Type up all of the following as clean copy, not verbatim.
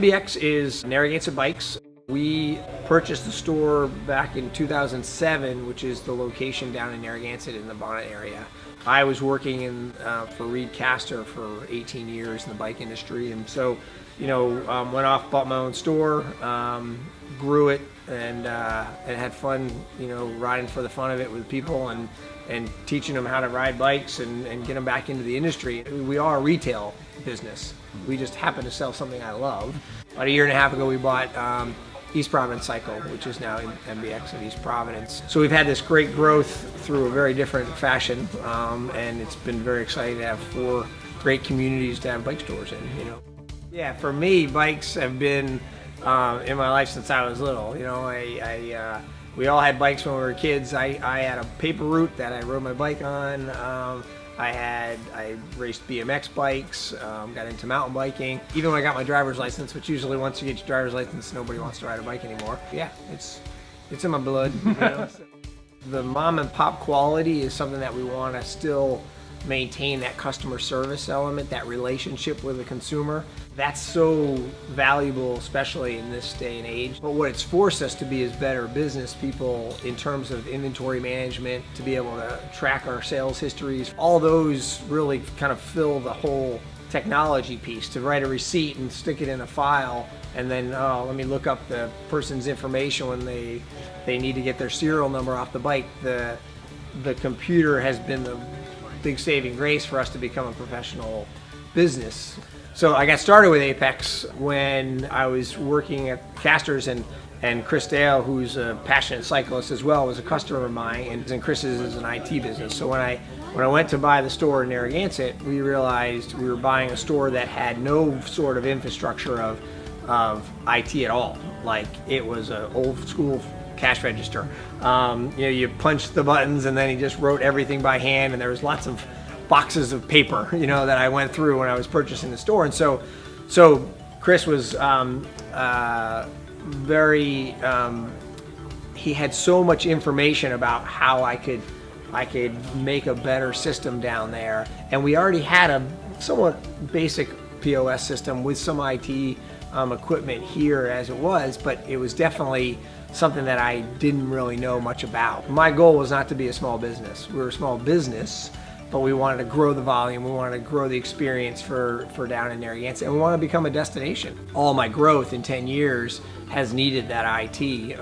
NBX is Narragansett Bikes. We purchased the store back in 2007, which is the location down in Narragansett in the Bonnet area. I was working for Reed Caster for 18 years in the bike industry, and so, went off, bought my own store, grew it, and had fun, riding for the fun of it with people and teaching them how to ride bikes and get them back into the industry. We are a retail business. We just happen to sell something I love. About a year and a half ago, we bought East Providence Cycle, which is now NBX of East Providence. So we've had this great growth through a very different fashion, and it's been very exciting to have 4 great communities to have bike stores in. Yeah, for me, bikes have been in my life since I was little. We all had bikes when we were kids. I had a paper route that I rode my bike on. I raced BMX bikes, got into mountain biking. Even when I got my driver's license, which usually once you get your driver's license, nobody wants to ride a bike anymore. Yeah, it's in my blood. The mom and pop quality is something that we want to still maintain, that customer service element, that relationship with the consumer. That's so valuable, especially in this day and age. But what it's forced us to be is better business people in terms of inventory management, to be able to track our sales histories. All those really kind of fill the whole technology piece, to write a receipt and stick it in a file, and then, let me look up the person's information when they need to get their serial number off the bike. The computer has been the big saving grace for us to become a professional business. So I got started with Apex when I was working at Casters, and Chris Dale, who's a passionate cyclist as well, was a customer of mine, and Chris's is an IT business. So when I went to buy the store in Narragansett, we realized we were buying a store that had no sort of infrastructure of IT at all. Like, it was an old school cash register. You punched the buttons and then he just wrote everything by hand, and there was lots of boxes of paper, that I went through when I was purchasing the store. And so Chris was he had so much information about how I could make a better system down there. And we already had a somewhat basic POS system with some IT equipment here as it was, but it was definitely something that I didn't really know much about. My goal was not to be a small business. We were a small business, but we wanted to grow the volume, we wanted to grow the experience for down in Narragansett, and we want to become a destination. All my growth in 10 years has needed that IT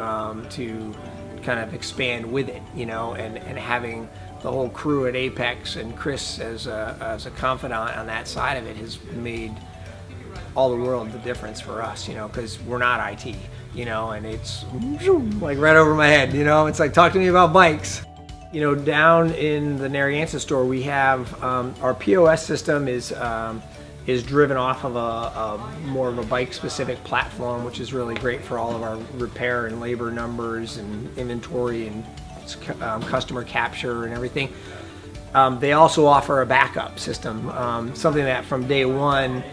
to kind of expand with it, and having the whole crew at Apex and Chris as a confidant on that side of it has made all the world the difference for us, because we're not IT, and it's like right over my head, it's like, talk to me about bikes. Down in the Narragansett store, we have our POS system is driven off of a more of a bike-specific platform, which is really great for all of our repair and labor numbers and inventory and customer capture and everything. They also offer a backup system, something that from day one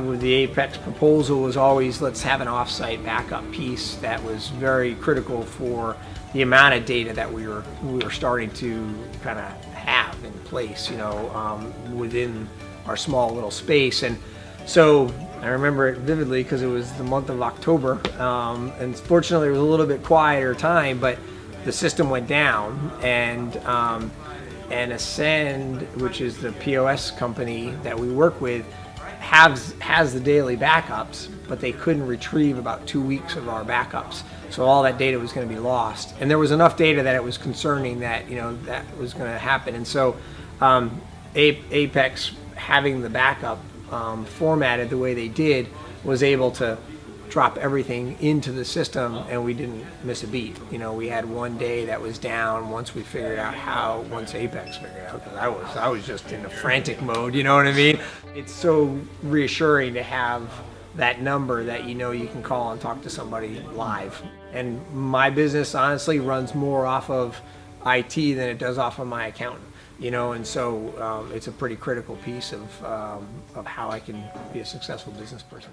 with the Apex proposal was always, let's have an off-site backup piece. That was very critical for the amount of data that we were starting to kind of have in place, within our small little space. And so I remember it vividly because it was the month of October, and fortunately it was a little bit quieter time, but the system went down, and Ascend, which is the POS company that we work with, has the daily backups, but they couldn't retrieve about 2 weeks of our backups. So all that data was going to be lost. And there was enough data that it was concerning that, that was going to happen. And so Apex, having the backup formatted the way they did, was able to drop everything into the system, and we didn't miss a beat. We had one day that was down once we figured out once Apex figured out, because I was just in a frantic mode, you know what I mean? It's so reassuring to have that number that you can call and talk to somebody live. And my business honestly runs more off of IT than it does off of my accountant, and so it's a pretty critical piece of how I can be a successful business person.